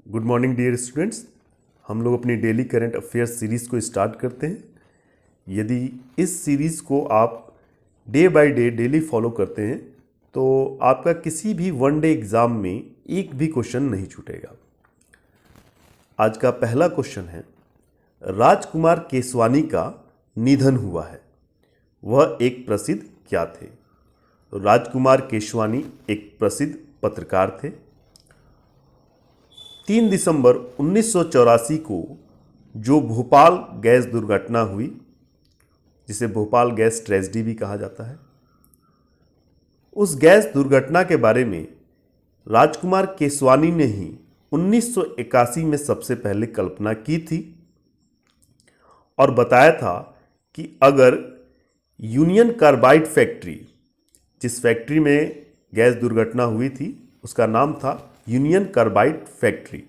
Good morning dear students. हम लोग अपनी डेली करंट अफेयर्स सीरीज़ को स्टार्ट करते हैं। यदि इस सीरीज़ को आप day by day daily follow करते हैं तो आपका किसी भी वन डे एग्ज़ाम में एक भी क्वेश्चन नहीं छूटेगा। आज का पहला क्वेश्चन है, राजकुमार केसवानी का निधन हुआ है, वह एक प्रसिद्ध क्या थे? तो राजकुमार केसवानी एक प्रसिद्ध पत्रकार थे। 3 दिसंबर 1984 को जो भोपाल गैस दुर्घटना हुई, जिसे भोपाल गैस ट्रेजेडी भी कहा जाता है, उस गैस दुर्घटना के बारे में राजकुमार केसवानी ने ही 1981 में सबसे पहले कल्पना की थी और बताया था कि अगर यूनियन कार्बाइड फैक्ट्री, जिस फैक्ट्री में गैस दुर्घटना हुई थी उसका नाम था यूनियन कार्बाइड फैक्ट्री,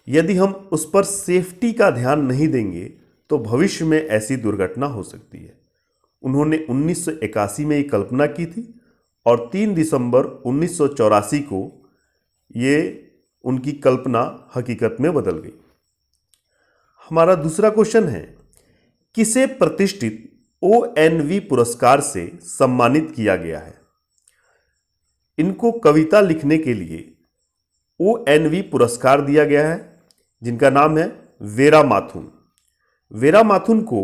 यदि हम उस पर सेफ्टी का ध्यान नहीं देंगे तो भविष्य में ऐसी दुर्घटना हो सकती है। उन्होंने 1981 में ये कल्पना की थी और 3 दिसंबर 1984 को ये उनकी कल्पना हकीकत में बदल गई। हमारा दूसरा क्वेश्चन है, किसे प्रतिष्ठित ONV पुरस्कार से सम्मानित किया गया है? इनको कविता लिखने के लिए ONV पुरस्कार दिया गया है, जिनका नाम है वेरा माथुन। वेरा माथुन को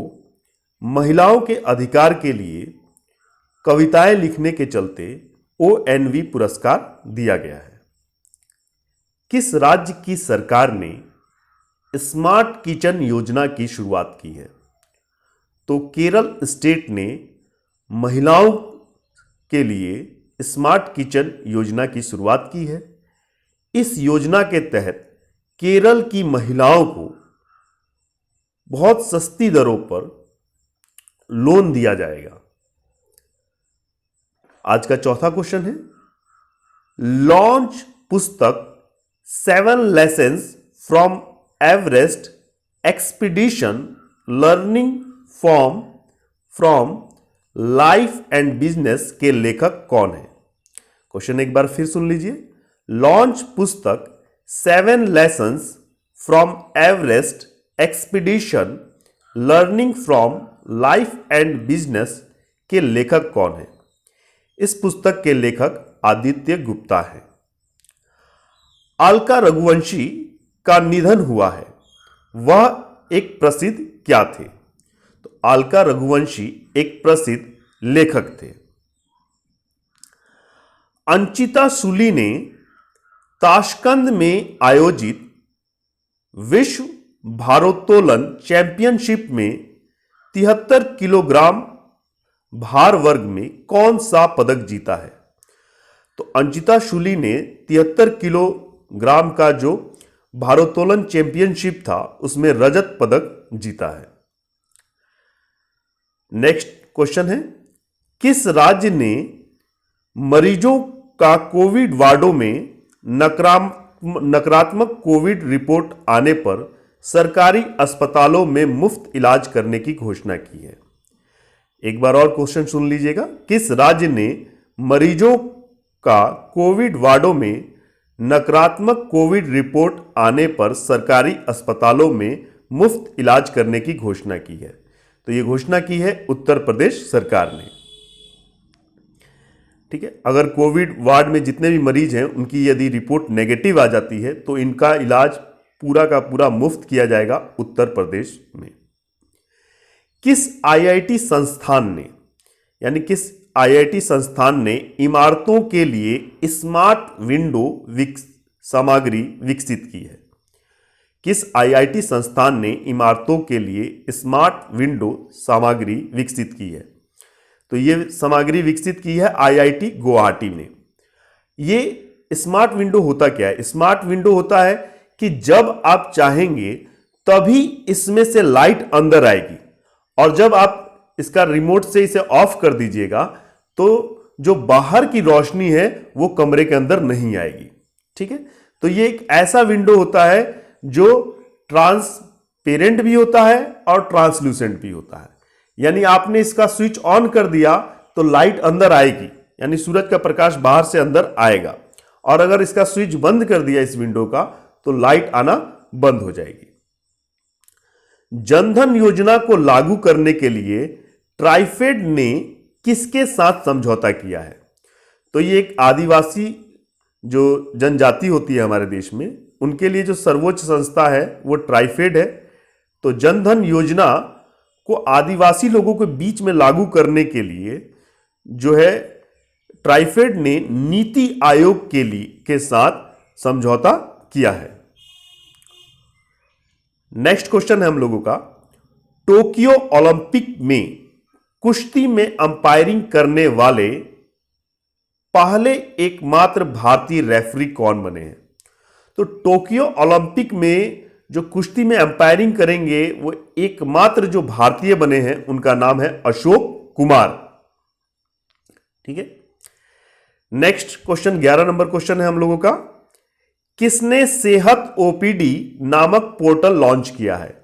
महिलाओं के अधिकार के लिए कविताएं लिखने के चलते ONV पुरस्कार दिया गया है। किस राज्य की सरकार ने स्मार्ट किचन योजना की शुरुआत की है? तो केरल स्टेट ने महिलाओं के लिए स्मार्ट किचन योजना की शुरुआत की है। इस योजना के तहत केरल की महिलाओं को बहुत सस्ती दरों पर लोन दिया जाएगा। आज का चौथा क्वेश्चन है, लॉन्च पुस्तक 7 lessons from Everest expedition learning from life and business के लेखक कौन है? क्वेश्चन एक बार फिर सुन लीजिए। लॉन्च पुस्तक 7 lessons from Everest expedition learning from life and business के लेखक कौन है? इस पुस्तक के लेखक आदित्य गुप्ता है। अलका रघुवंशी का निधन हुआ है, वह एक प्रसिद्ध क्या थे? तो अलका रघुवंशी एक प्रसिद्ध लेखक थे। अंचिता सूली ने ताशकंद में आयोजित विश्व भारोत्तोलन चैंपियनशिप में 73 किलोग्राम भार वर्ग में कौन सा पदक जीता है? तो अंचिता सूली ने 73 किलोग्राम का जो भारोत्तोलन चैंपियनशिप था उसमें रजत पदक जीता है। नेक्स्ट क्वेश्चन है, किस राज्य ने मरीजों का कोविड वार्डों में नकारात्मक कोविड रिपोर्ट आने पर सरकारी अस्पतालों में मुफ्त इलाज करने की घोषणा की है? एक बार और क्वेश्चन सुन लीजिएगा। किस राज्य ने मरीजों का कोविड वार्डों में नकारात्मक कोविड रिपोर्ट आने पर सरकारी अस्पतालों में मुफ्त इलाज करने की घोषणा की है? तो यह घोषणा की है उत्तर प्रदेश सरकार ने। ठीक है, अगर कोविड वार्ड में जितने भी मरीज हैं उनकी यदि रिपोर्ट नेगेटिव आ जाती है तो इनका इलाज पूरा का पूरा मुफ्त किया जाएगा उत्तर प्रदेश में। किस IIT संस्थान ने इमारतों के लिए स्मार्ट विंडो सामग्री विकसित की है? किस IIT संस्थान ने इमारतों के लिए स्मार्ट विंडो सामग्री विकसित की है? तो ये सामग्री विकसित की है IIT गुवाहाटी ने। ये स्मार्ट विंडो होता क्या है? स्मार्ट विंडो होता है कि जब आप चाहेंगे तभी इसमें से लाइट अंदर आएगी और जब आप इसका रिमोट से इसे ऑफ कर दीजिएगा तो जो बाहर की रोशनी है वो कमरे के अंदर नहीं आएगी। ठीक है, तो ये एक ऐसा विंडो होता है जो ट्रांसपेरेंट भी होता है और ट्रांसलूसेंट भी होता है। यानी आपने इसका स्विच ऑन कर दिया तो लाइट अंदर आएगी, यानी सूरज का प्रकाश बाहर से अंदर आएगा, और अगर इसका स्विच बंद कर दिया इस विंडो का तो लाइट आना बंद हो जाएगी। जनधन योजना को लागू करने के लिए ट्राइफेड ने किसके साथ समझौता किया है? तो ये एक आदिवासी जो जनजाति होती है हमारे देश में, उनके लिए जो सर्वोच्च संस्था है वो ट्राइफेड है। तो जनधन योजना को आदिवासी लोगों के बीच में लागू करने के लिए जो है ट्राइफेड ने नीति आयोग के साथ समझौता किया है। नेक्स्ट क्वेश्चन है हम लोगों का, टोक्यो ओलंपिक में कुश्ती में अंपायरिंग करने वाले पहले एकमात्र भारतीय रेफरी कौन बने हैं? तो टोक्यो ओलंपिक में जो कुश्ती में अंपायरिंग करेंगे वो एकमात्र जो भारतीय बने हैं उनका नाम है अशोक कुमार। ठीक है। नेक्स्ट क्वेश्चन 11 नंबर क्वेश्चन है हम लोगों का, किसने सेहत ओपीडी नामक पोर्टल लॉन्च किया है?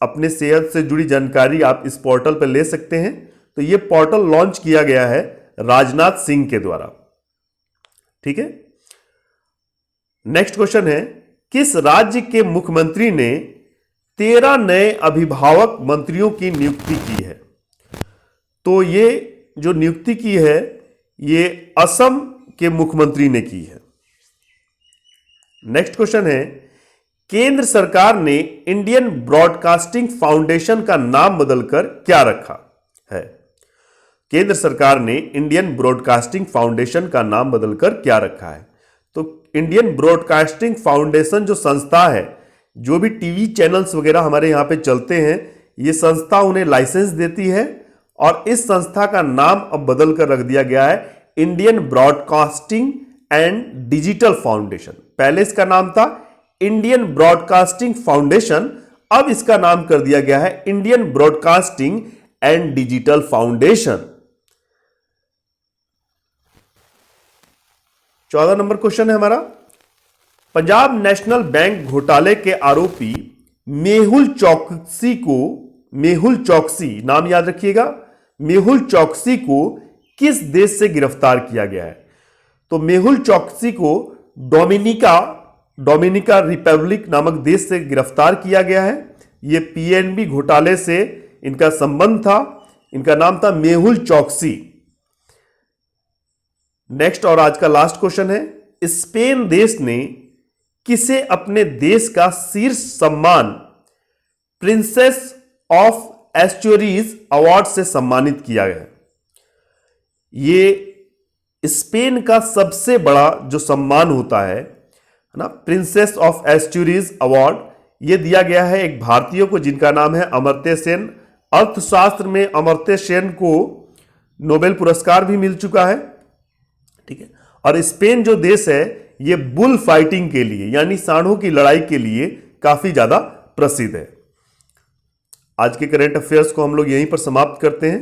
अपने सेहत से जुड़ी जानकारी आप इस पोर्टल पर ले सकते हैं। तो यह पोर्टल लॉन्च किया गया है राजनाथ सिंह के द्वारा। ठीक है। नेक्स्ट क्वेश्चन है, किस राज्य के मुख्यमंत्री ने 13 नए अभिभावक मंत्रियों की नियुक्ति की है? तो ये जो नियुक्ति की है ये असम के मुख्यमंत्री ने की है। नेक्स्ट क्वेश्चन है, केंद्र सरकार ने इंडियन ब्रॉडकास्टिंग फाउंडेशन का नाम बदलकर क्या रखा है? केंद्र सरकार ने इंडियन ब्रॉडकास्टिंग फाउंडेशन का नाम बदलकर क्या रखा है? तो इंडियन ब्रॉडकास्टिंग फाउंडेशन जो संस्था है, जो भी टीवी चैनल्स वगैरह हमारे यहां पे चलते हैं, ये संस्था उन्हें लाइसेंस देती है और इस संस्था का नाम अब बदल कर रख दिया गया है Indian broadcasting and digital foundation. पहले इसका नाम था इंडियन ब्रॉडकास्टिंग फाउंडेशन, अब इसका नाम कर दिया गया है Indian broadcasting and digital foundation. 14 number question है हमारा, पंजाब नेशनल बैंक घोटाले के आरोपी मेहुल चौकसी नाम याद रखिएगा, मेहुल चौकसी को किस देश से गिरफ्तार किया गया है? तो मेहुल चौकसी को डोमिनिका रिपब्लिक नामक देश से गिरफ्तार किया गया है। यह पीएनबी घोटाले से इनका संबंध था, इनका नाम था मेहुल चौकसी। नेक्स्ट और आज का लास्ट क्वेश्चन है, स्पेन देश ने किसे अपने देश का शीर्ष सम्मान प्रिंसेस ऑफ एस्टोरीज अवार्ड से सम्मानित किया गया? ये स्पेन का सबसे बड़ा जो सम्मान होता है ना, प्रिंसेस ऑफ एस्टोरीज अवार्ड, यह दिया गया है एक भारतीय को जिनका नाम है अमर्त्य सेन। अर्थशास्त्र में अमर्त्य सेन को नोबेल पुरस्कार भी मिल चुका है। ठीक है। और स्पेन जो देश है ये बुल फाइटिंग के लिए यानी सांडों की लड़ाई के लिए काफी ज्यादा प्रसिद्ध है। आज के करंट अफेयर्स को हम लोग यहीं पर समाप्त करते हैं।